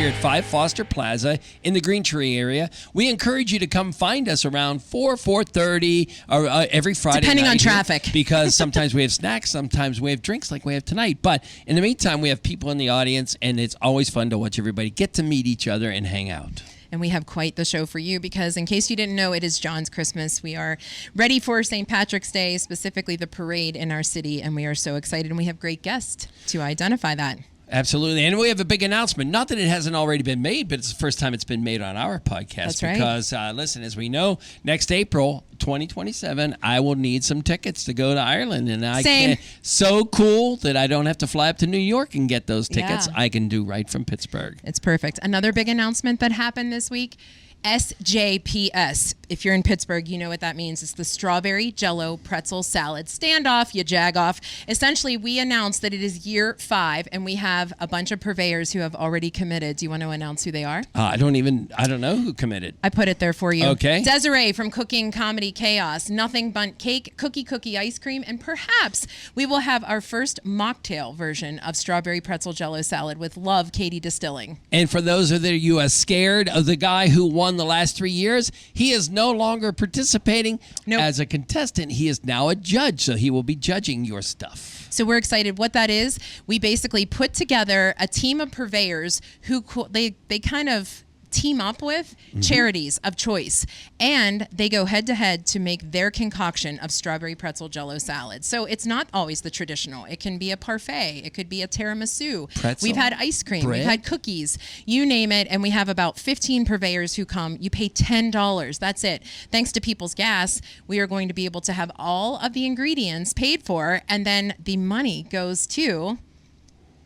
here at 5 Foster Plaza in the Green Tree area. We encourage you to come find us around 4:30 or every Friday depending night on here, traffic. because sometimes we have snacks, sometimes we have drinks like we have tonight. But in the meantime, we have people in the audience, and it's always fun to watch everybody get to meet each other and hang out. And we have quite the show for you because, in case you didn't know, it is John's Christmas. We are ready for St. Patrick's Day, specifically the parade in our city, and we are so excited. And we have great guests to identify that. Absolutely. And we have a big announcement. Not that it hasn't already been made, but it's the first time it's been made on our podcast. That's right. Because, listen, as we know, next April 2027, I will need some tickets to go to Ireland. And I Same. can, so cool that I don't have to fly up to New York and get those tickets. Yeah. I can do right from Pittsburgh. It's perfect. Another big announcement that happened this week. SJPS. If you're in Pittsburgh, you know what that means. It's the Strawberry Jell-O Pretzel Salad Standoff, YaJagoff. Essentially, we announced that it is year 5, and we have a bunch of purveyors who have already committed. Do you want to announce who they are? I don't know who committed. I put it there for you. Okay. Desiree from Cooking Comedy Chaos, Nothing But Cake, Cookie Ice Cream, and perhaps we will have our first mocktail version of Strawberry Pretzel Jell-O Salad with Love Katie Distilling. And for those of you who are scared of the guy who won the last 3 years, he is no longer participating as a contestant. He is now a judge, so he will be judging your stuff. So we're excited. What that is, we basically put together a team of purveyors who they kind of team up with charities of choice, and they go head to head to make their concoction of strawberry pretzel Jell-O salad. So it's not always the traditional. It can be a parfait. It could be a tiramisu. Pretzel, we've had ice cream. bread. We've had cookies. You name it. And we have about 15 purveyors who come. You pay $10. That's it. Thanks to People's Gas, we are going to be able to have all of the ingredients paid for, and then the money goes to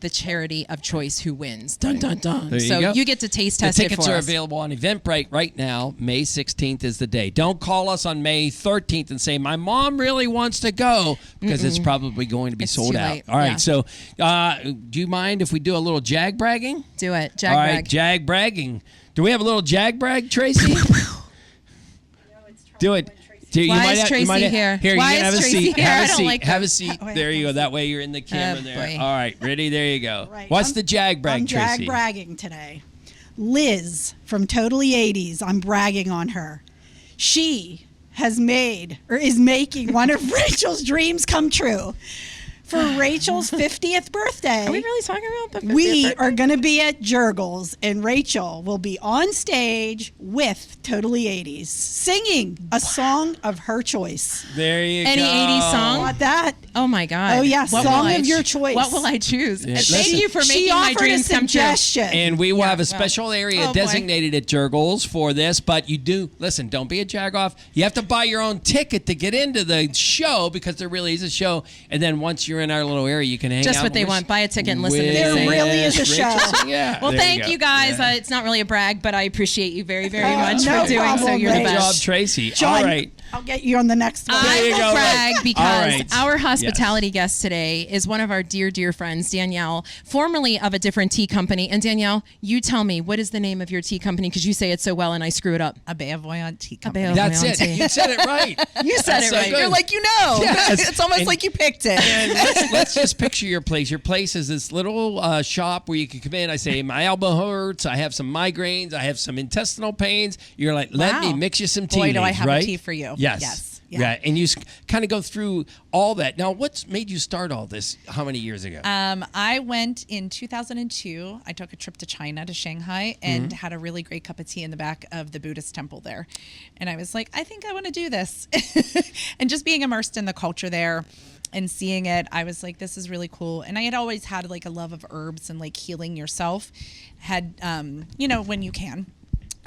the charity of choice who wins. Dun, dun, dun. There you So go. you get to taste test The it tickets for are us. available on Eventbrite right now. May 16th is the day. Don't call us on May 13th and say, my mom really wants to go, because it's probably going to be It's sold too out. late. All right, Yeah. so do you mind if we do a little jag bragging? Do it. All Jag right, brag. jag bragging. Do we have a little jag brag, Tracy? Do it. You Why might is have- you Tracy might have- here? Here, Why you can is have a Tracy seat. here? Have I a don't seat. like Have a this. seat. Oh, wait, There you go. have a That way you're in the camera Oh, there. boy. All right, ready? There you go. Right. What's the jag brag, I'm Tracy? jag bragging today. Liz from Totally 80s, I'm bragging on her. She has made, or is making, one of Rachel's dreams come true. For Rachel's 50th birthday, Are we really talking about the 50th we birthday? are going to be at Jurgles, and Rachel will be on stage with Totally 80s, singing a song of her choice. There you Any go. 80s song? Want that? Oh my God. Oh, yeah, What song will I of your ch- choice. What will I choose? Yeah, Thank listen. you for She making my offered dreams a come true. suggestion. And we will have a well. special area Oh, boy. designated at Jurgles for this, but you do, listen, don't be a Jagoff. You have to buy your own ticket to get into the show, because there really is a show. And then once you're in our little area, you can hang Just out. what they and want. Buy a ticket and listen to There this. really is a Rachel show. sing. Yeah. Well, there thank go. you guys. Yeah. It's not really a brag, but I appreciate you very, very much no for doing so. problem, You're the Rach. Good best. job, Tracy. John, All right. I'll get you on the next one. I you will go, brag Rach. because All right. our hospitality guest today is one of our dear, dear friends, Danielle, formerly of a different tea company. And Danielle, you tell me, what is the name of your tea company? Because you say it so well and I screw it up. Abeille Voyante company. Abeille That's it. Voyante. You said it right. You said That's it so right. good. You're like, you know. Yes. It's almost And- like you picked it. And let's just picture your place. Your place is this little shop where you can come in. I say, my elbow hurts. I have some migraines. I have some intestinal pains. You're like, let me Wow. mix you some tea. Boy, do I leaves, have a right? tea for you. Yes. Yes. Yeah. Yeah. And you kind of go through all that. Now, what's made you start all this? How many years ago? I went in 2002. I took a trip to China, to Shanghai, and had a really great cup of tea in the back of the Buddhist temple there. And I was like, I think I want to do this. And just being immersed in the culture there and seeing it, I was like, this is really cool. And I had always had like a love of herbs and like healing yourself, when you can.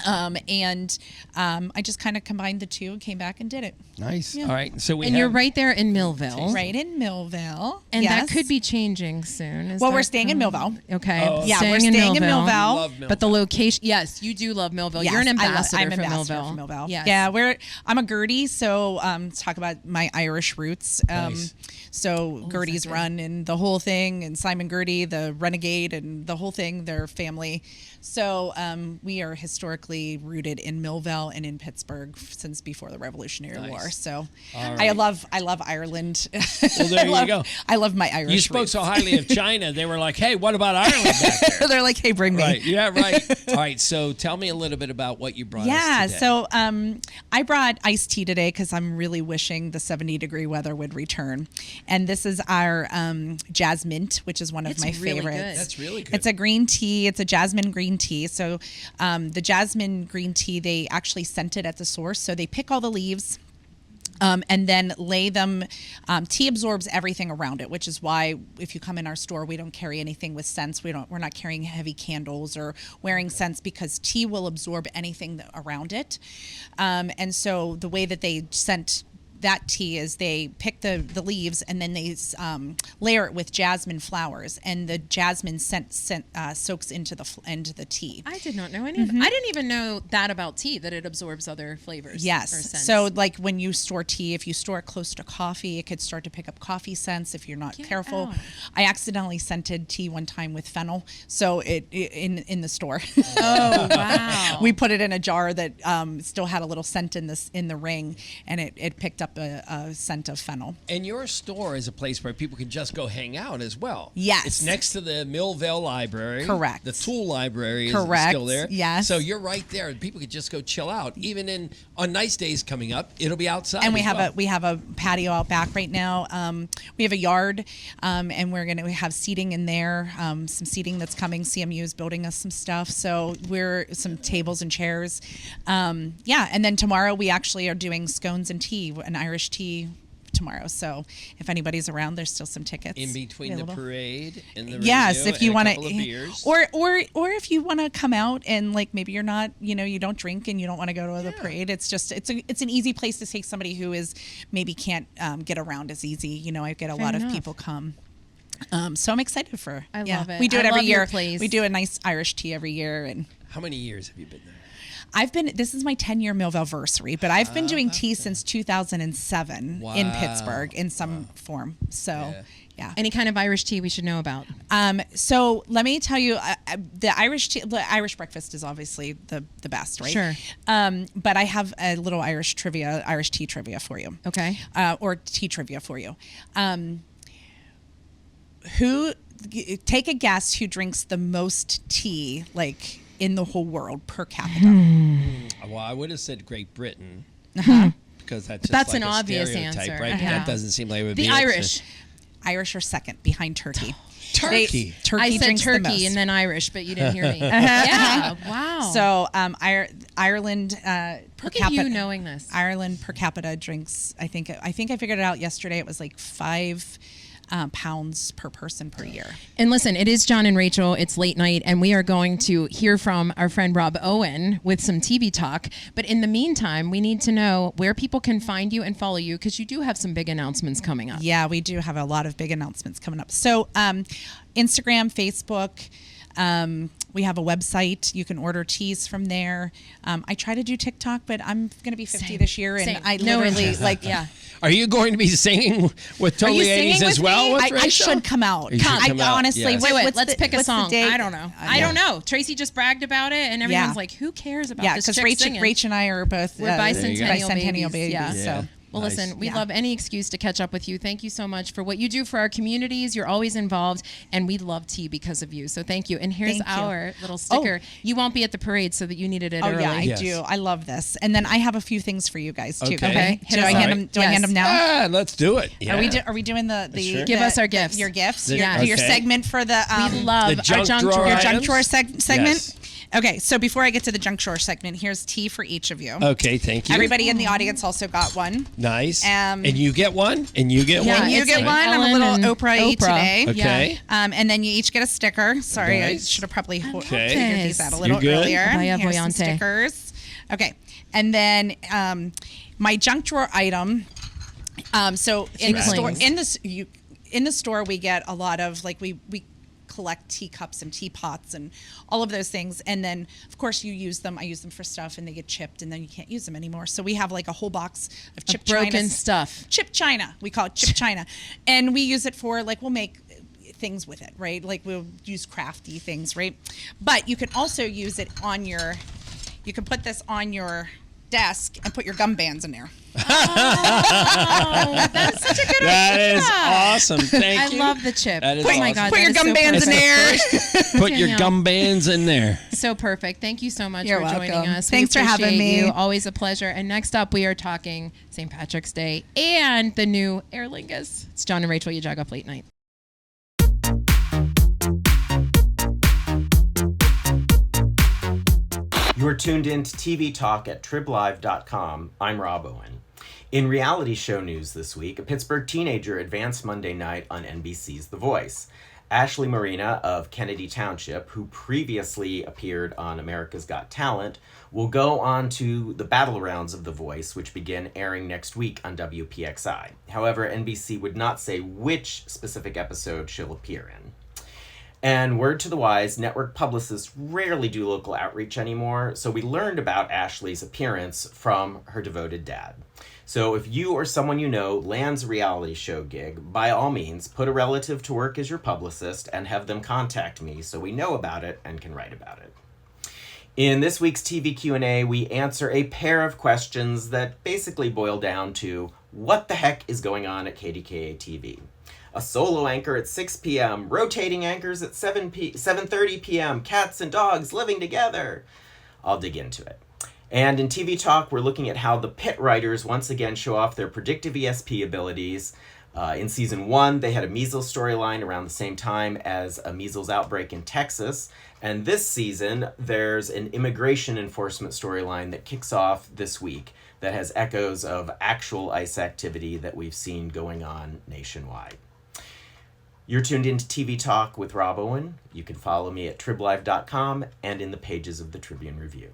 I just kind of combined the two and came back and did it. Nice. All right. So And you're right there in Millvale. Right in Millvale. And yes. that could be changing soon. Well, we're staying in Millvale. Okay. Oh. Yeah, we're staying in Millvale. Love Millvale. But the location, yes, you do love Millville. Yes, You're an I'm ambassador, ambassador for for Millvale. Yes. Yeah, I'm a Gertie, so let's talk about my Irish roots. Nice. So Gertie's Run and the whole thing, and Simon Gertie, the Renegade, and the whole thing, their family. So we are historically rooted in Millvale and in Pittsburgh since before the Revolutionary War. So I love Ireland. Well, there you go. I love my Irish You spoke roots. so highly of China. They were like, hey, what about Ireland back there? They're like, hey, bring me. Right. Yeah, right. All right. So tell me a little bit about what you brought us today. So I brought iced tea today because I'm really wishing the 70-degree weather would return. And this is our Jasmine, which is one of my really favorites. good. That's really good. It's a green tea. It's a jasmine green tea. So the jasmine green tea, they actually scent it at the source. So they pick all the leaves. And then lay them. Tea absorbs everything around it, which is why if you come in our store, we don't carry anything with scents. We're not carrying heavy candles or wearing scents, because tea will absorb anything around it. And so the way that they scent that tea is they pick the leaves, and then they layer it with jasmine flowers, and the jasmine scent soaks into the tea. I did not know any of that. I didn't even know that about tea, that it absorbs other flavors. Yes. Or scents. So like when you store tea, if you store it close to coffee, it could start to pick up coffee scents if you're not careful. out. I accidentally scented tea one time with fennel, so it in the store. Oh, wow. We put it in a jar that still had a little scent in the ring, and it picked up a scent of fennel. And your store is a place where people can just go hang out as well. Yes. It's next to the Millvale Library. Correct. The Tool Library is Correct. still there. Yes. So you're right there. People could just go chill out. Even on nice days coming up, it'll be outside. And we as have a patio out back right now. We have a yard, and we're going to have seating in there. Some seating that's coming. CMU is building us some stuff, so we're some tables and chairs. And then tomorrow we actually are doing scones and tea, an Irish tea tomorrow. So if anybody's around, there's still some tickets in between available. the parade and the Yes, radio if you want to, or if you want to come out and like maybe you're not, you don't drink and you don't want to go to the parade. It's just it's an easy place to take somebody who is maybe can't get around as easy. I get a lot of people come. So I'm excited for. I love it. We do it I every love your year. place. We do a nice Irish tea every year. And How many years have you been there? this is my 10-year Millvale-versary, but I've been doing tea since 2007 in Pittsburgh in some form. So, yeah. Any kind of Irish tea we should know about? So let me tell you, the Irish breakfast is obviously the best, right? Sure. But I have a little Irish tea trivia for you. Okay. Or tea trivia for you. Take a guess who drinks the most tea, like in the whole world per capita? Well, I would have said Great Britain. Because that's just That's like an a obvious stereotype, answer. right? Yeah. That doesn't seem like it would The be Irish. Irish are second behind Turkey. Turkey. Turkey I said drinks the turkey most. and then Irish, but you didn't hear me. Yeah. Wow. So Ireland per Look capita. at you knowing this. Ireland per capita drinks. I think I figured it out yesterday. It was like 5 pounds per person per year. And listen, it is John and Rachel. It's late night, and we are going to hear from our friend Rob Owen with some TV talk. But in the meantime, we need to know where people can find you and follow you, because you do have some big announcements coming up. Yeah, we do have a lot of big announcements coming up. So Instagram, Facebook. We have a website. You can order teas from there. I try to do TikTok, but I'm going to be 50 this year, and Same. I No literally interest. Yeah. Are you going to be singing with Are you Totally 80s singing as with well? me? with I Rachel? should come out. You should I come out, honestly, yes. Do it. what's Let's pick a what's the song. date? I don't know. I don't know. Tracy just bragged about it, and everyone's like, "Who cares about this?" because chick singing? Rach and I are both We're bicentennial babies. Yeah. So. Well, Nice. listen, we love any excuse to catch up with you. Thank you so much for what you do for our communities. You're always involved, and we love tea because of you. So thank you. And here's Thank you. our little sticker. You won't be at the parade, so that you needed it early. Yeah, I Yes. do. I love this. And then I have a few things for you guys too. Okay. Hit Do us I up. hand them? Do I hand them now? Let's do it. Yeah. Are we doing the Sure. Give us our gifts. Your gifts. Yeah. Your Okay. segment for the. We love The junk our junk drawer drawer. your items? junk drawer segment. Yes. Okay, so before I get to the junk drawer segment, here's tea for each of you. Okay, thank you. Everybody in the audience also got one. Nice. Um, and you get one, and you get Yeah, one. You it's get like one. I'm a Ellen little and Oprah-y today. Okay. And then you each get a sticker. Sorry, I Nice. should have probably Okay. figured these out a little You good? earlier. Abeille, Here's some Voyante. stickers. Okay, and then my junk drawer item. So in the store, Explains. in the store, we get a lot of we collect teacups and teapots and all of those things. And then, of course, you use them. I use them for stuff, and they get chipped, and then you can't use them anymore. So we have like a whole box of chipped broken china stuff. Chipped china. We call it chipped china. And we use it for, like, we'll make things with it, right? Like, we'll use crafty things, right? But you can also use it on your, you can put this on your desk and put your gum bands in there. Oh, that's such a good idea. That is awesome. Thank you. I love the chip. That is Oh my awesome. God, Put that your is gum so bands in perfect. there. Put your Danielle. gum bands in there. So perfect. Thank you so much You're for joining welcome. us. Thanks We for having appreciate me. you. Always a pleasure. And next up, we are talking St. Patrick's Day and the new Air Lingus. It's John and Rachel, YaJagoff Late Night. You're tuned in to TV Talk at triblive.com. I'm Rob Owen. In reality show news this week, a Pittsburgh teenager advanced Monday night on NBC's The Voice. Ashley Marina of Kennedy Township, who previously appeared on America's Got Talent, will go on to the battle rounds of The Voice, which begin airing next week on WPXI. However, NBC would not say which specific episode she'll appear in. And word to the wise, network publicists rarely do local outreach anymore, so we learned about Ashley's appearance from her devoted dad. So if you or someone you know lands a reality show gig, by all means, put a relative to work as your publicist and have them contact me so we know about it and can write about it. In this week's TV Q&A, we answer a pair of questions that basically boil down to what the heck is going on at KDKA TV? A solo anchor at 6 p.m., rotating anchors at 7:30 p.m., cats and dogs living together. I'll dig into it. And in TV Talk, we're looking at how the pit writers once again show off their predictive ESP abilities. In season 1, they had a measles storyline around the same time as a measles outbreak in Texas. And this season, there's an immigration enforcement storyline that kicks off this week that has echoes of actual ICE activity that we've seen going on nationwide. You're tuned into TV Talk with Rob Owen. You can follow me at triblive.com and in the pages of the Tribune Review.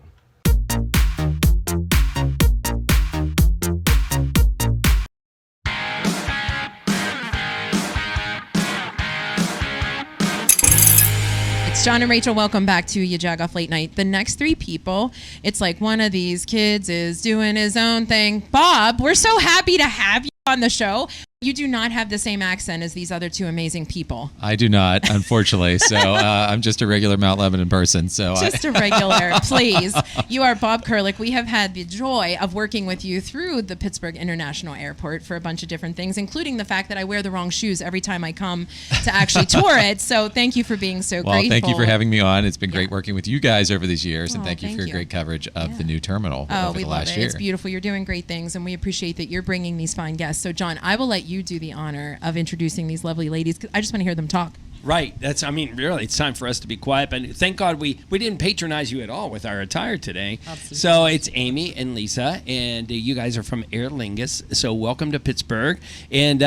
It's John and Rachel. Welcome back to YaJagoff Late Night. The next three people, it's like one of these kids is doing his own thing. Bob, we're so happy to have you on the show. You do not have the same accent as these other two amazing people. I do not, unfortunately. So I'm just a regular Mount Lebanon person. So Just a regular, please. You are Bob Kerlik. We have had the joy of working with you through the Pittsburgh International Airport for a bunch of different things, including the fact that I wear the wrong shoes every time I come to actually tour it. So thank you for being so grateful. Thank you for having me on. It's been great working with you guys over these years, and thank you thank for your you. great coverage of the new terminal Oh, over we the love last it. year. It's beautiful. You're doing great things, and we appreciate that you're bringing these fine guests. So, John, I will let you do the honor of introducing these lovely ladies, 'cause I just want to hear them talk. Right. Really, it's time for us to be quiet. But thank God we didn't patronize you at all with our attire today. Absolutely. So it's Amy and Lisa, and you guys are from Air Lingus. So welcome to Pittsburgh. And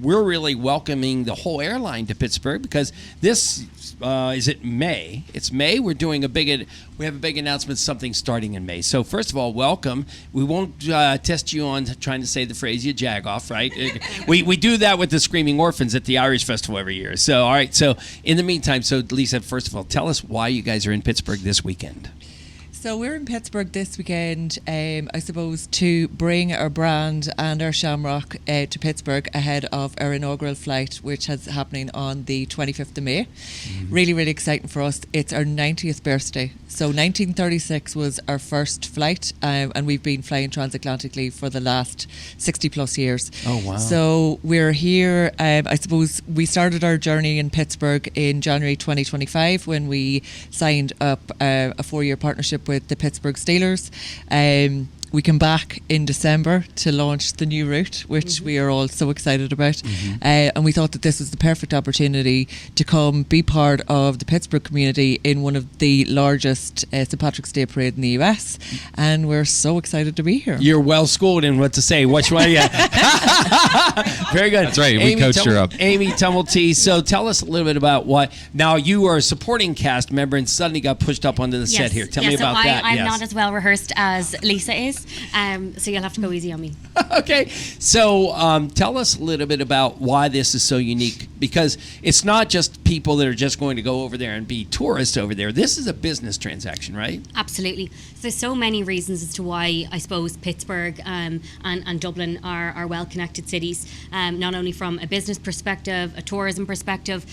we're really welcoming the whole airline to Pittsburgh because this is it May? It's May. We have a big announcement, something starting in May. So first of all, welcome. We won't test you on trying to say the phrase YaJagoff, right? we do that with the Screaming Orphans at the Irish Festival every year. So all right. So in the meantime, Lisa, first of all, tell us why you guys are in Pittsburgh this weekend. So we're in Pittsburgh this weekend, I suppose, to bring our brand and our shamrock to Pittsburgh ahead of our inaugural flight, which is happening on the 25th of May. Mm-hmm. Really, really exciting for us. It's our 90th birthday. So 1936 was our first flight, and we've been flying transatlantically for the last 60 plus years. Oh, wow. So we're here, I suppose we started our journey in Pittsburgh in January 2025 when we signed up a 4-year partnership with the Pittsburgh Steelers. We come back in December to launch the new route, which we are all so excited about. And we thought that this was the perfect opportunity to come be part of the Pittsburgh community in one of the largest St. Patrick's Day parade in the US. And we're so excited to be here. You're well schooled in what to say. Which one? Yeah. Very good. That's right. We coached her up. Amy Temulty. So tell us a little bit about what. Now you are a supporting cast member and suddenly got pushed up onto the set here. Tell me about that. I'm not as well rehearsed as Lisa is, so you'll have to go easy on me. Okay. So tell us a little bit about why this is so unique because it's not just people that are just going to go over there and be tourists over there. This is a business transaction, right? Absolutely. So there's so many reasons as to why I suppose Pittsburgh and Dublin are well-connected cities, not only from a business perspective, a tourism perspective,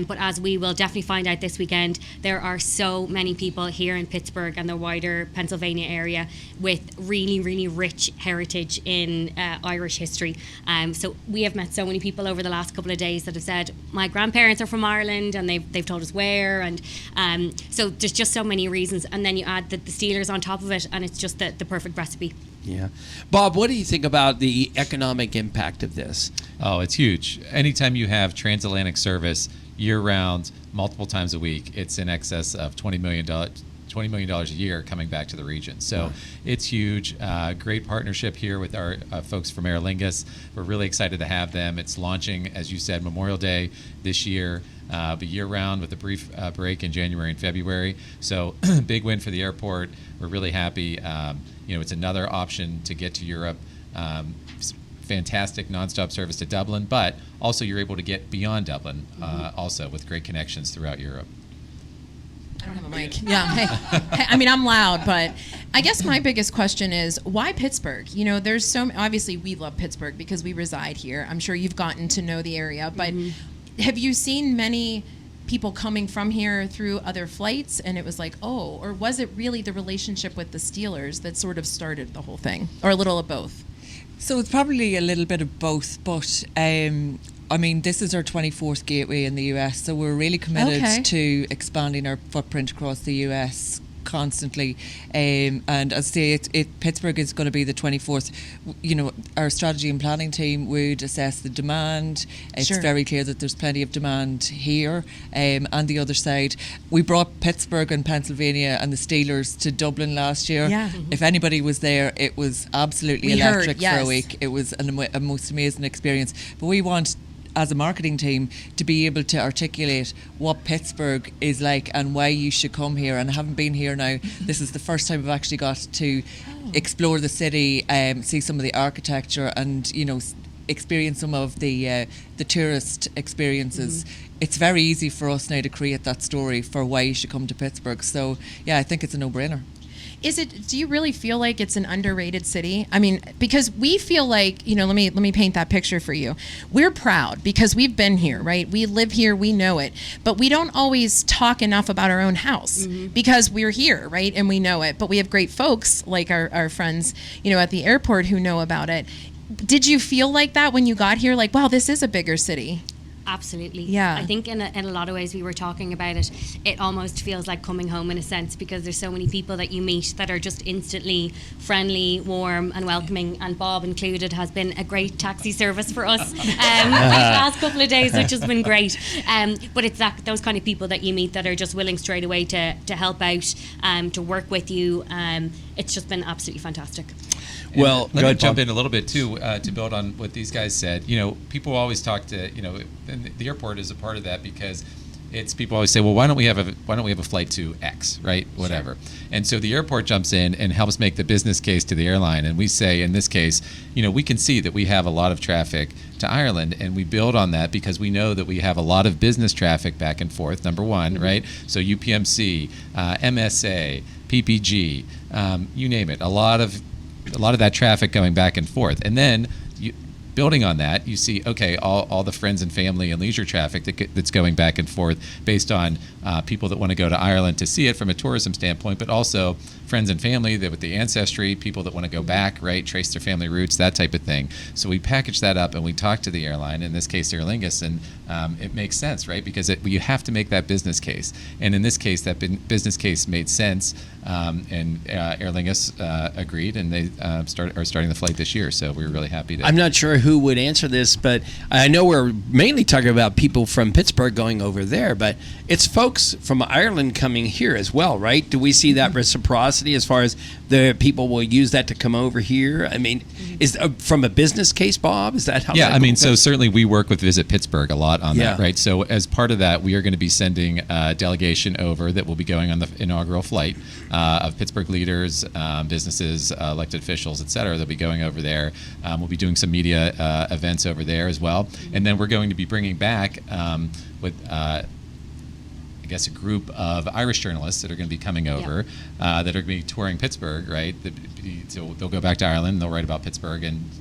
but as we will definitely find out this weekend, there are so many people here in Pittsburgh and the wider Pennsylvania area with really, really rich heritage in Irish history. So we have met so many people over the last couple of days that have said, my grandparents are from Ireland, and they've told us where, and so there's just so many reasons. And then you add the Steelers on top of it, and it's just the perfect recipe. Yeah. Bob, what do you think about the economic impact of this? Oh, it's huge. Anytime you have transatlantic service year-round, multiple times a week, it's in excess of $20 million a year coming back to the region. So it's huge. Great partnership here with our folks from Aer Lingus. We're really excited to have them. It's launching, as you said, Memorial Day this year, but year-round with a brief break in January and February. So big win for the airport. We're really happy. It's another option to get to Europe. Fantastic nonstop service to Dublin, but also you're able to get beyond Dublin also with great connections throughout Europe. I don't have a mic. Yeah. Hey, I mean, I'm loud, but I guess my biggest question is, why Pittsburgh? There's obviously we love Pittsburgh because we reside here. I'm sure you've gotten to know the area, but have you seen many people coming from here through other flights and it was like, or was it really the relationship with the Steelers that sort of started the whole thing, or a little of both? So it's probably a little bit of both, but this is our 24th gateway in the US, so we're really committed to expanding our footprint across the US constantly. And as I say, Pittsburgh is going to be the 24th. Our strategy and planning team would assess the demand. It's very clear that there's plenty of demand here. And the other side, we brought Pittsburgh and Pennsylvania and the Steelers to Dublin last year. Yeah. If anybody was there, it was absolutely electric for a week. It was a most amazing experience. But we want, as a marketing team, to be able to articulate what Pittsburgh is like and why you should come here. And I haven't been here now. This is the first time I've actually got to explore the city, see some of the architecture, and experience some of the tourist experiences. It's very easy for us now to create that story for why you should come to Pittsburgh. So yeah, I think it's a no-brainer. Do you really feel like it's an underrated city? I mean, because we feel like, let me paint that picture for you. We're proud because we've been here, right? We live here, we know it, but we don't always talk enough about our own house because we're here, right? And we know it, but we have great folks like our friends, at the airport who know about it. Did you feel like that when you got here? Like, wow, this is a bigger city. Absolutely. Yeah. I think in a lot of ways we were talking about it, it almost feels like coming home in a sense, because there's so many people that you meet that are just instantly friendly, warm and welcoming, and Bob included has been a great taxi service for us these last couple of days, which has been great. But it's those kind of people that you meet that are just willing straight away to help out, to work with you. It's just been absolutely fantastic. Well, let me jump in a little bit too to build on what these guys said. People always talk to and the airport is a part of that, because it's people always say, well, why don't we have a flight to X, right? Whatever. Sure. And so the airport jumps in and helps make the business case to the airline. And we say, in this case, we can see that we have a lot of traffic to Ireland, and we build on that because we know that we have a lot of business traffic back and forth. Number one, right? So UPMC, MSA, PPG, you name it. A lot of that traffic going back and forth. And then building on that, you see, all the friends and family and leisure traffic that's going back and forth based on people that want to go to Ireland to see it from a tourism standpoint, but also friends and family that with the ancestry, people that want to go back, right, trace their family roots, that type of thing. So we package that up and we talk to the airline, in this case Aer Lingus, and it makes sense, right, because you have to make that business case. And in this case, that business case made sense, and Aer Lingus agreed, and they are starting the flight this year. So we were really happy to. I'm not sure who would answer this, but I know we're mainly talking about people from Pittsburgh going over there, but it's folks from Ireland coming here as well, right? Do we see that reciprocity as far as the people will use that to come over here? I mean, is from a business case, Bob? Is that how? Yeah, so certainly we work with Visit Pittsburgh a lot on that, right? So as part of that, we are going to be sending a delegation over that will be going on the inaugural flight of Pittsburgh leaders, businesses, elected officials, et cetera. They'll be going over there. We'll be doing some media events over there as well. And then we're going to be bringing back with I guess a group of Irish journalists that are going to be coming over that are going to be touring Pittsburgh, right? So they'll go back to Ireland, they'll write about Pittsburgh, and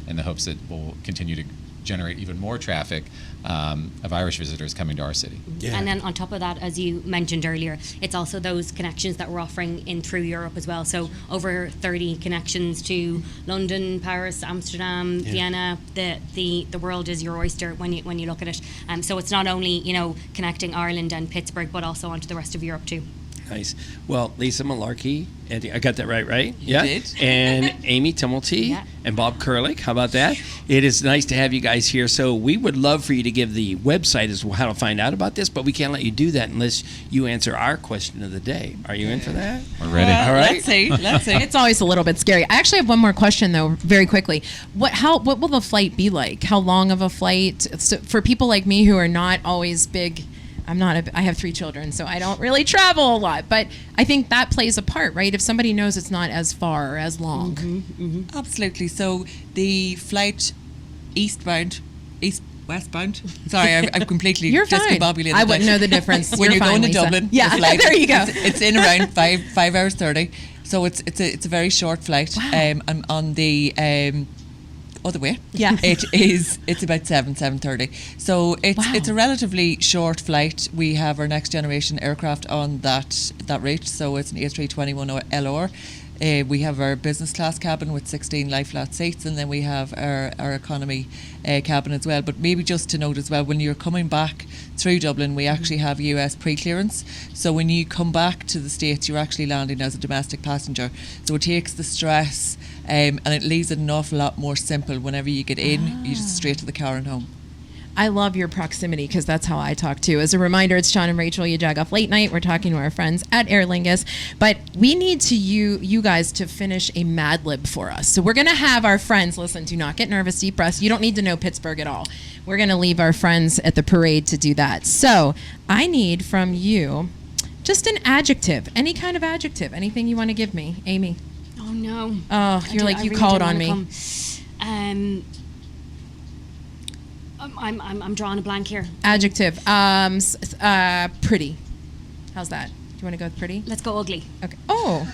in the hopes that we'll continue to generate even more traffic of Irish visitors coming to our city. Yeah. And then on top of that, as you mentioned earlier, it's also those connections that we're offering in through Europe as well. So over 30 connections to London, Paris, Amsterdam, Vienna. The world is your oyster when you look at it. So it's not only connecting Ireland and Pittsburgh, but also onto the rest of Europe too. Nice. Well, Lisa Melarkey, and I got that right? You did. And Amy Temulty and Bob Kerlik. How about that? It is nice to have you guys here. So we would love for you to give the website as well how to find out about this, but we can't let you do that unless you answer our question of the day. Are you in for that? We're ready. All right. Let's see. It's always a little bit scary. I actually have one more question though, very quickly. What will the flight be like? How long of a flight? So for people like me who are not always big. I have 3 children, so I don't really travel a lot, but I think that plays a part, right? If somebody knows it's not as far or as long. Absolutely. So the flight westbound. Sorry, I've completely You're fine. discombobulated. I wouldn't know the difference. When you're going to Lisa. Dublin, yeah, the flight, there you go. It's in around 5 hours 30. So it's a very short flight. Wow. And on the other way, it's about 7:30. So it's a relatively short flight. We have our next generation aircraft on that route. So it's an A321LR. We have our business class cabin with 16 lie flat seats, and then we have our economy cabin as well. But maybe just to note as well, when you're coming back through Dublin, we actually have US pre-clearance. So when you come back to the States, you're actually landing as a domestic passenger. So it takes the stress and it leaves it an awful lot more simple. Whenever you get in, you just straight to the car and home. I love your proximity because that's how I talk too. As a reminder, it's John and Rachel, YaJagoff Late Night. We're talking to our friends at Aer Lingus, but we need to you guys to finish a Mad Lib for us. So we're going to have our friends, listen, do not get nervous, deep breaths. You don't need to know Pittsburgh at all. We're going to leave our friends at the parade to do that. So I need from you just an adjective, any kind of adjective, anything you want to give me. Amy. Oh, no. Oh, you're like, you called on me. I'm drawing a blank here. Adjective. Pretty. How's that? Do you want to go with pretty? Let's go ugly. Okay. Oh.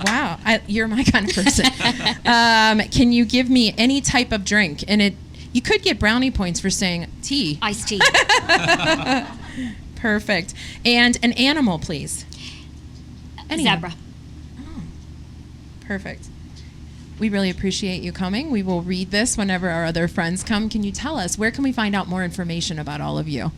Wow. You're my kind of person. Can you give me any type of drink? And you could get brownie points for saying tea. Iced tea. Perfect. And an animal, please. Zebra. Oh. Perfect. We really appreciate you coming. We will read this whenever our other friends come. Can you tell us, where can we find out more information about all of you?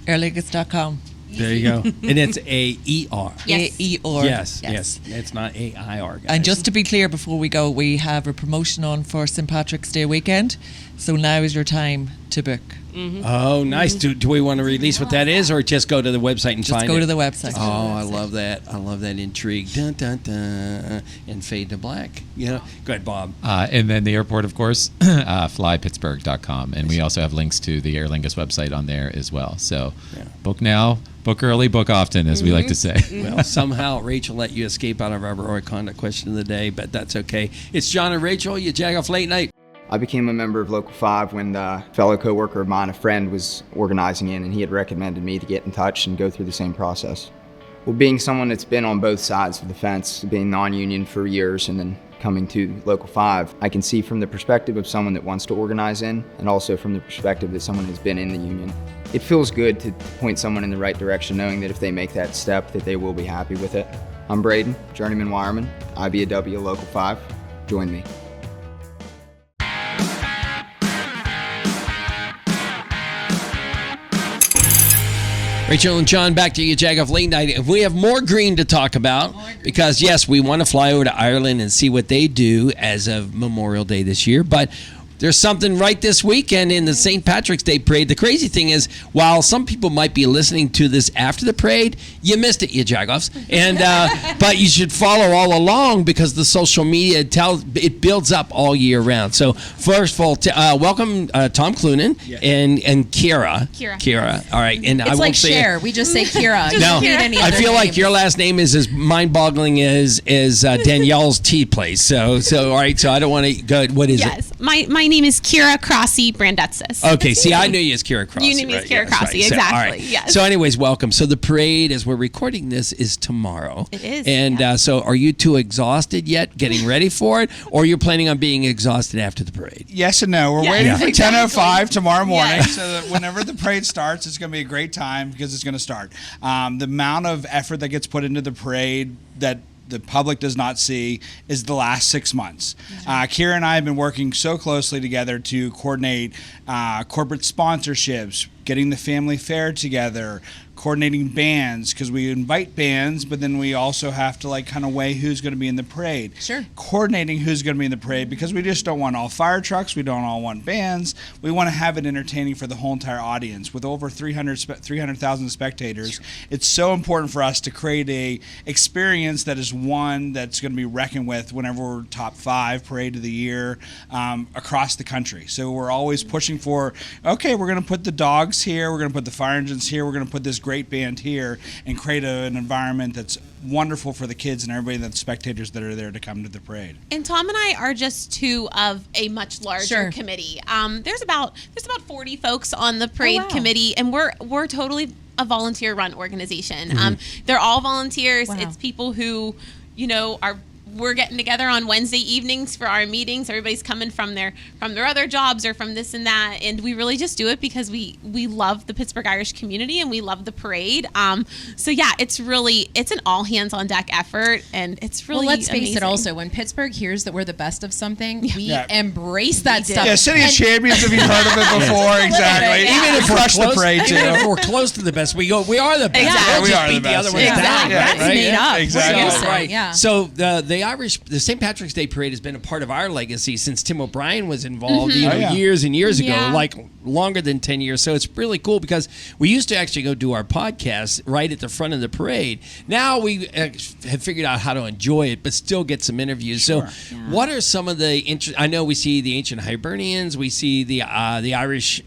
airlingus.com. There you go. And it's A-E-R. Yes. A-E-R. Yes. It's not A-I-R, guys. And just to be clear before we go, we have a promotion on for St. Patrick's Day weekend. So now is your time to book. Mm-hmm. Oh, nice. Do we want to release what that is, or just go to the website and find it? Just go to the website. Oh, I love that. I love that intrigue. Dun, dun, dun. And fade to black. Go ahead, Bob. And then the airport, of course, flypittsburgh.com. And we also have links to the Aer Lingus website on there as well. So book now, book early, book often, as we like to say. Well, somehow Rachel let you escape out of our Rohrich Honda question of the day, but that's okay. It's John and Rachel, YaJagoff Late Night. I became a member of Local 5 when the fellow coworker of mine, a friend, was organizing in, and he had recommended me to get in touch and go through the same process. Well, being someone that's been on both sides of the fence, being non-union for years and then coming to Local 5, I can see from the perspective of someone that wants to organize in, and also from the perspective that someone has been in the union. It feels good to point someone in the right direction, knowing that if they make that step, that they will be happy with it. I'm Braden, journeyman wireman, IBAW Local 5. Join me. Rachel and John, back to YaJagoff Late Night. We have more green to talk about because, yes, we want to fly over to Ireland and see what they do as of Memorial Day this year. But there's something right this weekend in the St. Patrick's Day Parade. The crazy thing is, while some people might be listening to this after the parade, you missed it, you Jagoffs. And but you should follow all along because the social media it builds up all year round. So first of all, welcome Tom Clunan and Kira. Kira. All right. And It's I like won't say Cher. We just say Kira. No, I feel like names. your last name is as mind-boggling as Danielle's tea place. So all right. So I don't want to go. What is it? Yes, my name is Kira Crossi Brandetsis. Okay, see, I knew you as Kira Crossi. You knew me as right? Kira Yes, Crossi, right. So, exactly. all right. Yes. So, anyways, welcome. So, the parade, as we're recording this, is tomorrow. It is, And yeah. so, are you two exhausted yet, getting ready for it, or you're planning on being exhausted after the parade? Yes and no. We're Yes, waiting for exactly. 10:05 tomorrow morning, Yes. so that whenever the parade starts, it's going to be a great time because it's going to start. The amount of effort that gets put into the parade that the public does not see is the last 6 months. Kira and I have been working so closely together to coordinate corporate sponsorships, getting the family fair together, coordinating bands, because we invite bands, but then we also have to kind of weigh who's going to be in the parade. Sure. Coordinating who's going to be in the parade, because we just don't want all fire trucks, we don't all want bands. We want to have it entertaining for the whole entire audience. With over 300,000 spectators, it's so important for us to create a experience that is one that's going to be reckoned with whenever we're top 5 parade of the year across the country. So we're always pushing for, okay, we're going to put the dogs here, we're going to put the fire engines here, we're going to put this great band here, and create an environment that's wonderful for the kids and everybody, the spectators that are there to come to the parade. And Tom and I are just 2 of a much larger Sure. committee. There's about 40 folks on the parade wow. committee, and we're totally a volunteer-run organization. They're all volunteers. Wow. It's people who, we're getting together on Wednesday evenings for our meetings. Everybody's coming from their other jobs or from this and that, and we really just do it because we love the Pittsburgh Irish community and we love the parade. So yeah, it's an all hands on deck effort, and it's really Well, let's face amazing. it also, when Pittsburgh hears that we're the best of something, we Yeah. embrace that do. stuff. Yeah, City of And- Champions, if you've heard of it before, exactly. Yeah. Even if we crush the parade too. Even if we're close to the best, we are the best. Exactly. We'll We just are the beat best. other ones Yeah. down. That's right? made up. Exactly. We're used to it, Right. yeah. So the St. Patrick's Day Parade has been a part of our legacy since Tim O'Brien was involved, Oh, yeah. years and years ago, Yeah. like longer than 10 years. So it's really cool because we used to actually go do our podcast right at the front of the parade. Now we have figured out how to enjoy it, but still get some interviews. Sure. So what are some of the I know we see the ancient Hibernians, we see the Irish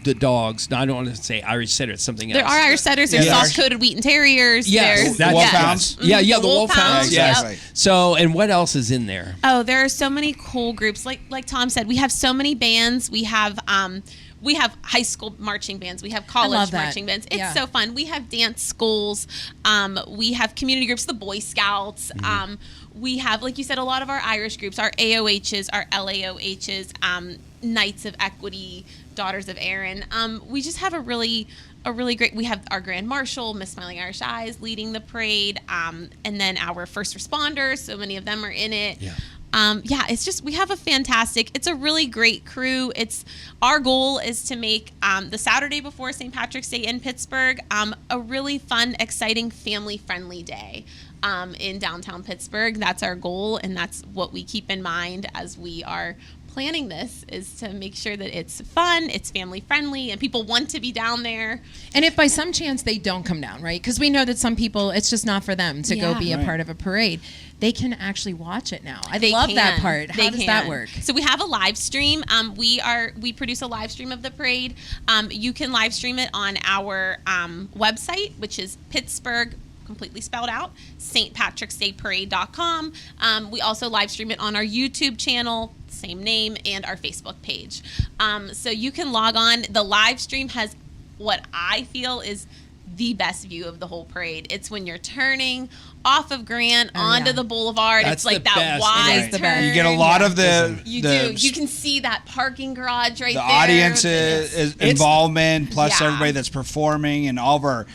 the dogs. No, I don't want to say Irish setter. It's something else. There are Irish setters. There's Yeah, the Irish- soft-coated Wheaten Terriers. Yes, There's that's- Wolfhounds. Yeah, the The Wolfhounds. Wolfhounds, Yes. yep. So, and what else is in there? Oh, there are so many cool groups. Like Tom said, we have so many bands. We have high school marching bands. We have college love that. marching bands. It's Yeah. so fun. We have dance schools. We have community groups, the Boy Scouts. We have, like you said, a lot of our Irish groups, our AOHs, our LAOHs, Knights of Equity, Daughters of Erin. We just have a really great. We have our Grand Marshal, Miss Smiling Irish Eyes, leading the parade, and then our first responders. So many of them are in it. Yeah. It's just we have it's a really great crew. Our goal is to make the Saturday before St. Patrick's Day in Pittsburgh a really fun, exciting, family-friendly day in downtown Pittsburgh. That's our goal, and that's what we keep in mind as we are planning this, is to make sure that it's fun, it's family friendly, and people want to be down there. And if by some chance they don't come down, right? Because we know that some people, it's just not for them to go Yeah. be a Right. part of a parade. They can actually watch it now. I They love that can. part. How They does that can. work? So we have a live stream. We produce a live stream of the parade. You can live stream it on our website, which is Pittsburgh, completely spelled out, stpatricksdayparade.com. We also live stream it on our YouTube channel, same name, and our Facebook page. So you can log on. The live stream has what I feel is the best view of the whole parade. It's when you're turning off of Grant onto yeah. the boulevard. That's it's like the that best. wide It is the turn. best. You get a lot of the You the, do. You can see that parking garage right the there. audience It's- involvement, plus Yeah. everybody that's performing, and all of our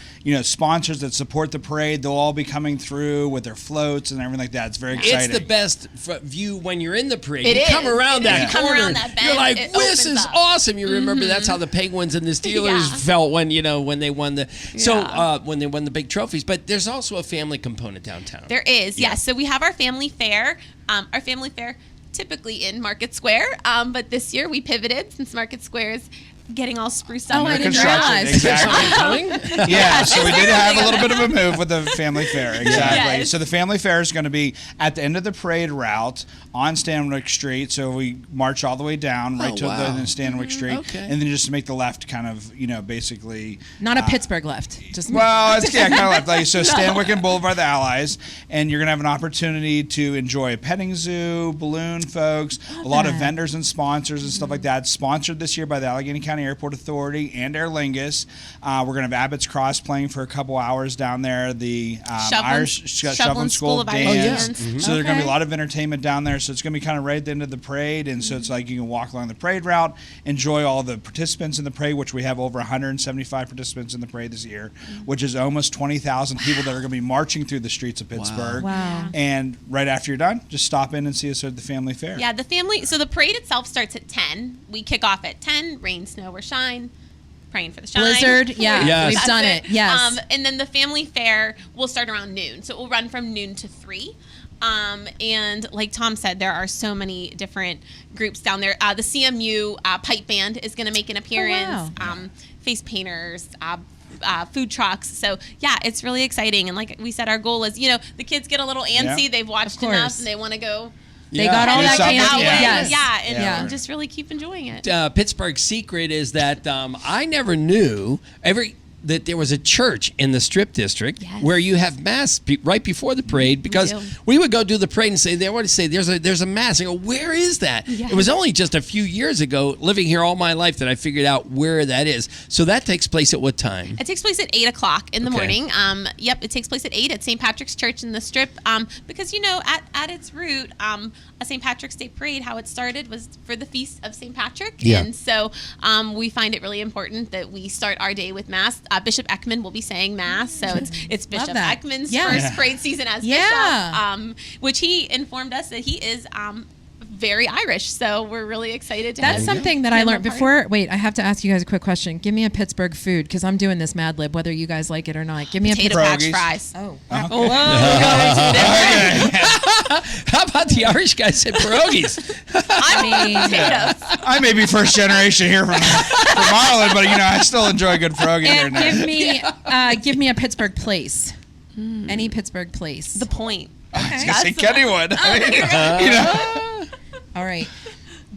sponsors that support the parade. They'll all be coming through with their floats and everything like that. It's very exciting. It's the best view when you're in the parade. It you is. come around It that is. You come corner. around that bend, you're like, it this opens is up. awesome. You remember that's how the Penguins and the Steelers Yeah. felt when they won the Yeah. when they won the big trophies. But there's also a family component downtown. There is, yes. So we have our family fair. Our family fair typically in Market Square, but this year we pivoted since Market Square is getting all spruced up. Oh, I didn't Construction, realize. exactly. Yeah, so we did have a little bit of a move with the family fair, exactly. Yes. So the family fair is going to be at the end of the parade route on Stanwick Street. So we march all the way down right to the Stanwick Street, and then just make the left, kind of, basically. Not a Pittsburgh left. Just Well, it's kind of left. Like, so Stanwick and Boulevard, the Allies, and you're gonna have an opportunity to enjoy a petting zoo, balloon folks, a lot of vendors and sponsors and stuff like that. Sponsored this year by the Allegheny County Airport Authority and Aer Lingus. We're gonna have Abbott's Cross playing for a couple hours down there. The Irish Shoveling School of Dance. So there's gonna be a lot of entertainment down there. So it's gonna be kind of right at the end of the parade, and so it's like you can walk along the parade route, enjoy all the participants in the parade, which we have over 175 participants in the parade this year, which is almost 20,000 people that are gonna be marching through the streets of Pittsburgh. Wow. And right after you're done, just stop in and see us at the family fair. Yeah, so the parade itself starts at 10. We kick off at 10, rain, snow, or shine. Praying for the shine. Blizzard, yeah. Yes. We've That's done it. Yes. And then the family fair will start around noon. So it will run from noon to 3. And like Tom said, there are so many different groups down there. The CMU pipe band is going to make an appearance. Face painters, food trucks. So yeah, it's really exciting. And like we said, our goal is, the kids get a little antsy. They've watched enough and they want to go. They got all that candy. And just really keep enjoying it. Pittsburgh's secret is that I never knew that there was a church in the Strip District where you have mass right before the parade, because we would go do the parade and say, there's a mass. I go, where is that? It was only just a few years ago, living here all my life, that I figured out where that is. So that takes place at what time? It takes place at 8 o'clock in the morning. It takes place at 8 at St. Patrick's Church in the Strip, because, at its root, a St. Patrick's Day parade, how it started was for the Feast of St. Patrick. Yeah. And so we find it really important that we start our day with Mass. Bishop Ekman will be saying Mass, so it's Bishop Ekman's first parade season as bishop, which he informed us that he is very Irish, so we're really excited to That's something that I learned before. Wait, I have to ask you guys a quick question. Give me a Pittsburgh food, because I'm doing this Mad Lib, whether you guys like it or not. Give me potato a patch fries. Oh. How about the Irish guy said pierogies? Potatoes. I may be first generation here from Ireland, but I still enjoy a good pierogi here and there. Give me a Pittsburgh place. Any Pittsburgh place. The Point. I was gonna say Kennywood. All right.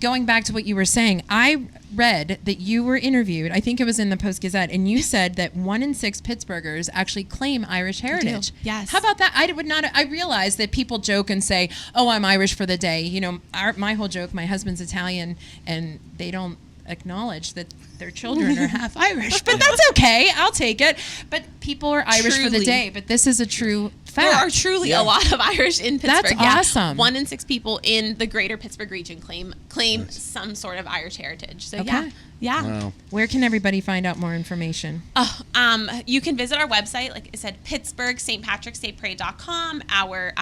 Going back to what you were saying, I read that you were interviewed, I think it was in the Post-Gazette, and you said that 1 in 6 Pittsburghers actually claim Irish heritage. Yes. How about that? I realize that people joke and say, oh, I'm Irish for the day. My whole joke, my husband's Italian, and they don't acknowledge that their children are half Irish, but that's okay. I'll take it. But people are Irish for the day, but this is a true fact. There are truly a lot of Irish in Pittsburgh. That's awesome. 1 in 6 people in the greater Pittsburgh region claim some sort of Irish heritage. So yeah. Wow. Where can everybody find out more information? You can visit our website, like I said, Pittsburgh St. Patrick's Day Parade.com, our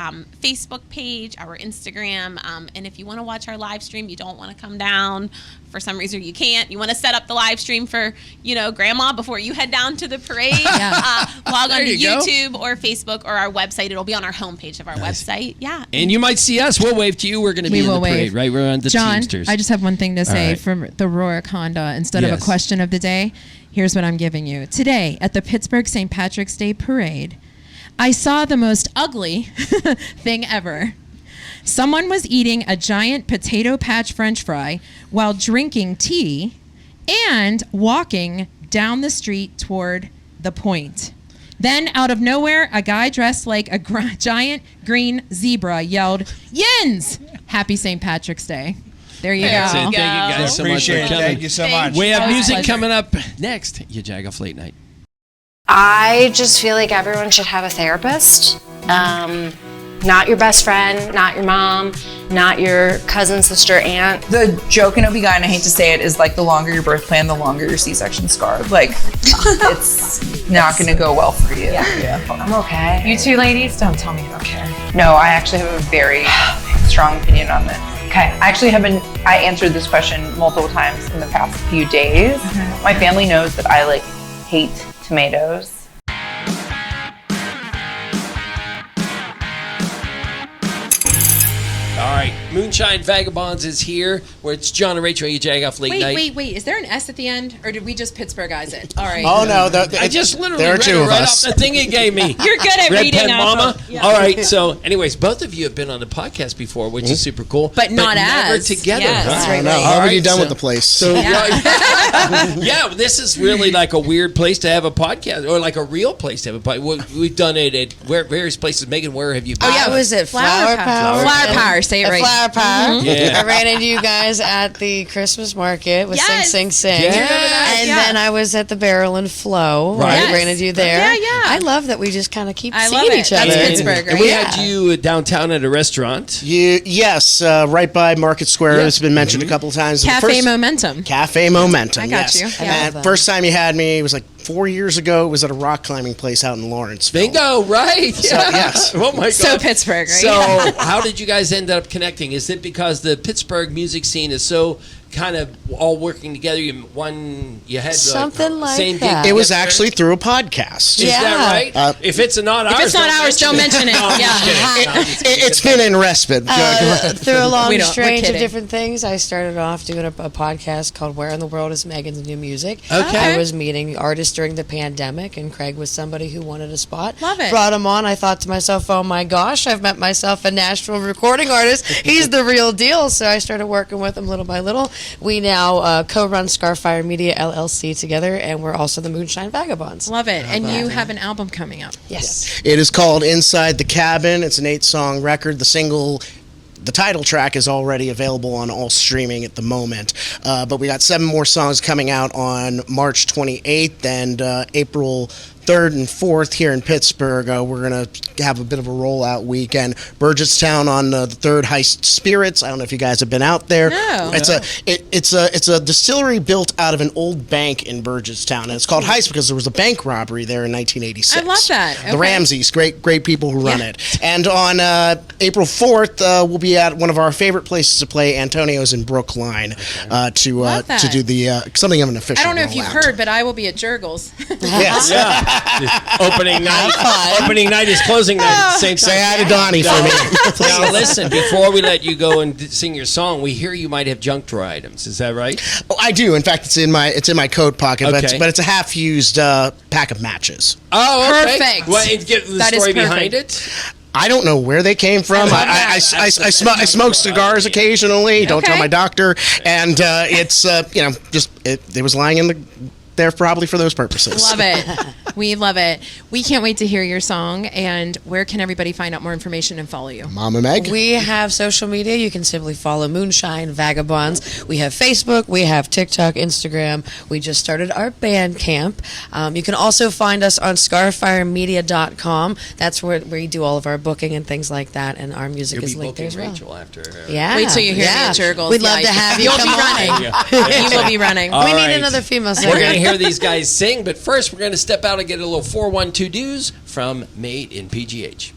Facebook page, our Instagram, and if you want to watch our live stream, you don't want to come down for some reason, you can't. You want to set up the live stream for Grandma before you head down to the parade. Log on to YouTube or Facebook or our website. It'll be on our homepage of our website. Yeah. And you might see us. We'll wave to you. We're going to be in the parade, right? We're on the John, Teamsters. I just have one thing to say from the Rohrich Honda. Instead of a question of the day, here's what I'm giving you. Today, at the Pittsburgh St. Patrick's Day Parade, I saw the most ugly thing ever. Someone was eating a giant potato patch French fry while drinking tea and walking down the street toward the Point. Then, out of nowhere, a guy dressed like a giant green zebra yelled, "Yins! Happy St. Patrick's Day." There you go. Thank you guys so much for coming. Thank you so much. We have music coming up next. YaJagoff Late Night. I just feel like everyone should have a therapist. Not your best friend, not your mom, not your cousin, sister, aunt. The joke in OB-GYN, I hate to say it, is like the longer your birth plan, the longer your C-section scar. Like, it's not going to go well for you. Yeah. I'm okay. You two ladies, don't tell me you don't care. No, I actually have a very strong opinion on this. Okay, I answered this question multiple times in the past few days. My family knows that I hate tomatoes. All right, Moonshine Vagabonds is here, where it's John and Rachel, YaJagoff Late Night. Wait. Is there an S at the end, or did we just Pittsburghize it? All right. Oh no, I just literally there are read two it of right us. off the thing he gave me. You're good at Red reading pen, off mama. of- yeah. All right. So, anyways, both of you have been on the podcast before, which is super cool. But not never as. together. Yes. huh? I know. All How have you right, done so- with the place? So yeah, this is really like a weird place to have a podcast, or like a real place to have a podcast. We've done it at various places. Megan, where have you been? I was at Flower Power. Flower Power. Say it At right. Flower Power. Yeah. I ran into you guys at the Christmas market with Yes. Sing Sing. Yes. And Yeah. then I was at the Barrel and Flow. Right. I Yes. ran into you there. Yeah. I love that we just kind of keep I seeing love it. each other. That's And- Pittsburgh, And we right? had you downtown at a restaurant. Yes, right by Market Square. Yeah. It's been mentioned a couple of times. The Cafe first- Momentum. Cafe Momentum. I got yes. you. I And love that. first time you had me, it was like 4 years ago. It was at a rock climbing place out in Lawrenceville. Bingo, right? Yeah. yes. Oh my God. So Pittsburgh, right? So how did you guys end up connecting? Is it because the Pittsburgh music scene is so kind of all working together? You had Something like same that. gig It was together? actually through a podcast. Is that right? If it's not ours, it's not ours, don't mention it. No, I'm just Yeah. kidding. No, I'm just kidding. It's been in respite. Go ahead. Through a long We're string of kidding. different things, I started off doing a podcast called Where in the World is Megan's New Music. Okay. I was meeting artists during the pandemic, and Craig was somebody who wanted a spot. Love it. Brought him on. I thought to myself, oh my gosh, I've met myself a Nashville recording artist. He's the real deal. So I started working with him little by little. We now co-run Scarfire Media LLC together, and we're also the Moonshine Vagabonds. Love it. And you have an album coming up. Yes. It is called Inside the Cabin. It's an 8-song record. The title track is already available on all streaming at the moment. But we got 7 more songs coming out on March 28th and April 3rd and 4th here in Pittsburgh. We're going to have a bit of a rollout weekend. Burgettstown on the 3rd, Heist Spirits. I don't know if you guys have been out there. No. It's a distillery built out of an old bank in Burgettstown, and it's called Heist because there was a bank robbery there in 1986. I love that. The Okay. Ramseys, great people who run it. And on April 4th, we'll be at one of our favorite places to play, Antonio's in Brookline, Love that. to do the something of an official. I don't know if you've rollout. heard, but I will be at Jurgles. Yes. Yeah. Opening night. Opening night is closing night at the same time. Say hi to Donnie for me. Now listen, before we let you go and sing your song, we hear you might have junk drawer items. Is that right? Oh, I do. In fact, it's in my coat pocket, Okay. but it's a half-used pack of matches. Oh, okay. Perfect. Well, and get the That is story perfect. behind it. I don't know where they came from. I smoke cigars occasionally. Don't tell Okay. my doctor. And it's it was lying there probably for those purposes. Love it. We love it. We can't wait to hear your song. And where can everybody find out more information and follow you? Mama Meg. We have social media. You can simply follow Moonshine Vagabonds. We have Facebook. We have TikTok, Instagram. We just started our band camp. You can also find us on scarfiremedia.com. That's where we do all of our booking and things like that. And our music You'll is be linked there booking as well. Rachel after her. Yeah. Wait till you hear me yeah. at Jurgles. We'd love Yeah, to have you You'll come be on. running. You will be running. All We need right. another female We're singer. going to hear these guys sing, but first we're going to step out and get a little 412 dues from Made in PGH.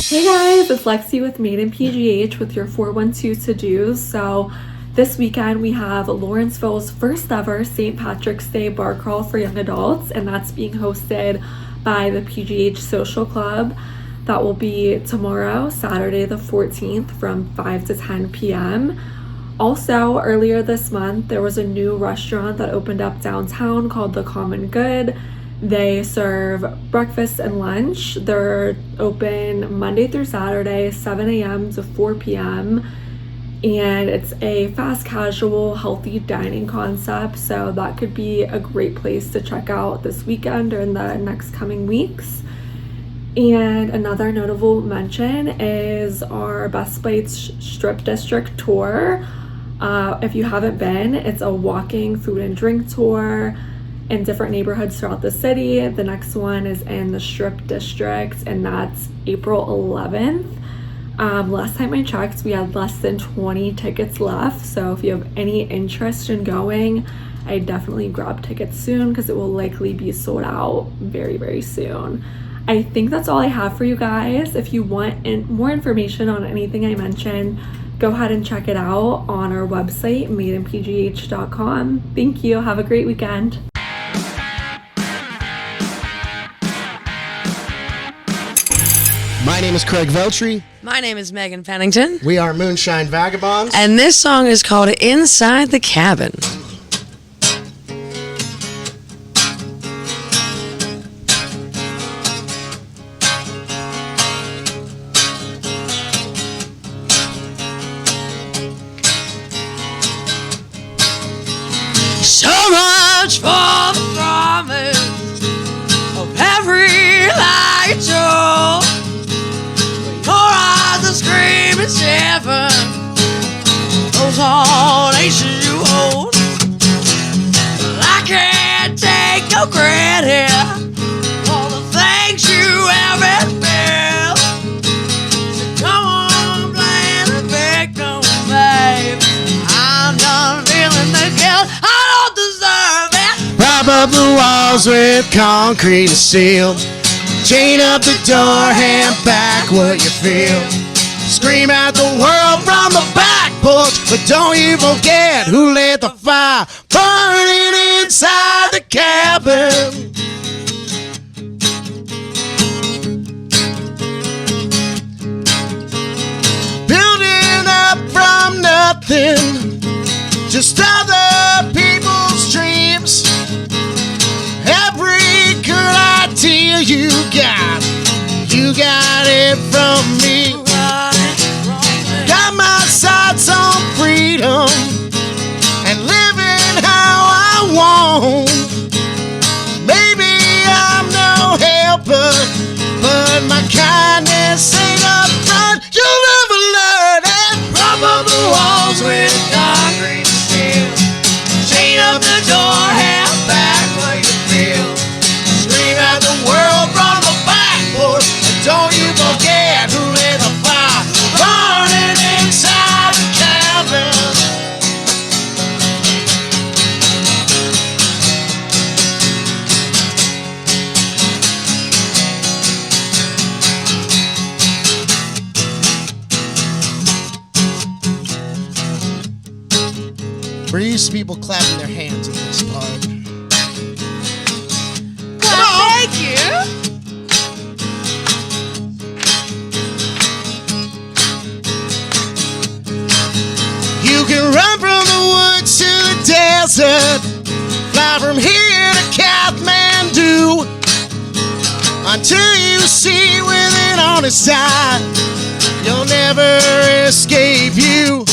Hey guys, it's Lexi with Made in PGH with your 412 to-dos. So this weekend we have Lawrenceville's first ever St. Patrick's Day bar crawl for young adults, and that's being hosted by the PGH Social Club. That will be tomorrow, Saturday the 14th from 5 to 10 p.m. Also, earlier this month, there was a new restaurant that opened up downtown called The Common Good. They serve breakfast and lunch. They're open Monday through Saturday, 7 a.m. to 4 p.m. And it's a fast casual, healthy dining concept. So that could be a great place to check out this weekend or in the next coming weeks. And another notable mention is our Best Bites Strip District tour. If you haven't been, it's a walking food and drink tour in different neighborhoods throughout the city. The next one is in the Strip District, and that's April 11th. Last time I checked, we had less than 20 tickets left. So if you have any interest in going, I definitely grab tickets soon because it will likely be sold out very, very soon. I think that's all I have for you guys. If you want more information on anything I mentioned, go ahead and check it out on our website, madeinpgh.com. Thank you. Have a great weekend. My name is Craig Veltri. My name is Megan Pennington. We are Moonshine Vagabonds. And this song is called Inside the Cabin. So much for the promise of every lie you told. Your eyes are screaming seven. Those are nations you hold. Well, I can't take no credit for the things you haven't built. So come on, play the victim, babe. I'm done feeling the guilt. Prop up the walls with concrete and steel. Chain up the door, hand back what you feel. Scream at the world from the back porch, but don't you forget who lit the fire burning inside the cabin. Building up from nothing, just other people's dreams. Every good idea you got it from me. Got my sights on freedom and living how I want. Maybe I'm no helper, but my kindness ain't up front. You'll never learn it. Prop up the walls with concrete and steel. Chain up the door, hand back what you feel. Scream at the world from the back porch, and don't you forget who lit the fire burning inside the cabin. We're used to people clapping their hands at this part. Well, thank you. You can run from the woods to the desert, fly from here to Kathmandu, until you see with an honest eye, you'll never escape you.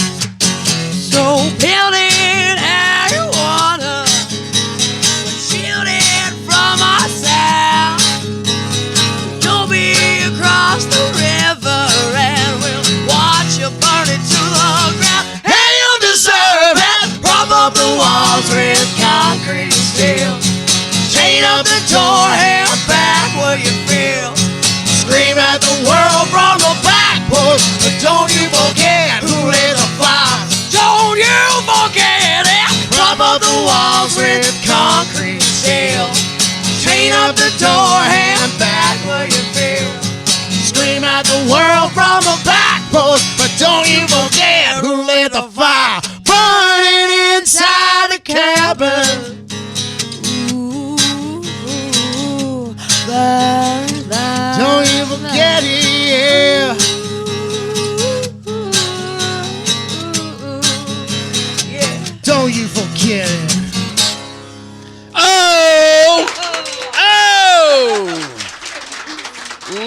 So build it how you wanna, but shield it from ourselves. You'll be across the river and we'll watch you burn it to the ground. Hey, you deserve it. Prop up the walls with concrete and steel. Chain up the door, hand back what you feel. Scream at the world from the back porch, but don't you forget who lit the fire. Don't you forget it. Prop up the walls with concrete and steel. Chain up the door, hand back what you feel. Scream at the world from the back porch, but don't you forget who lit the fire burning inside the cabin. Don't you forget it, yeah. Don't you forget it.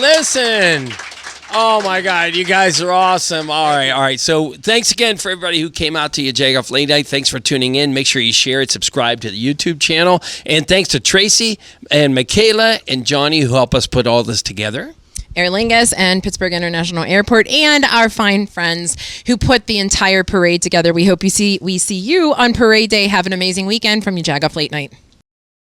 Listen. Oh my God, you guys are awesome. All right. So thanks again for everybody who came out to YaJagoff Late Night. Thanks for tuning in. Make sure you share it, subscribe to the YouTube channel. And thanks to Tracy and Michaela and Johnny who help us put all this together. Air Lingus and Pittsburgh International Airport, and our fine friends who put the entire parade together. We hope we see you on parade day. Have an amazing weekend from YaJagoff Late Night.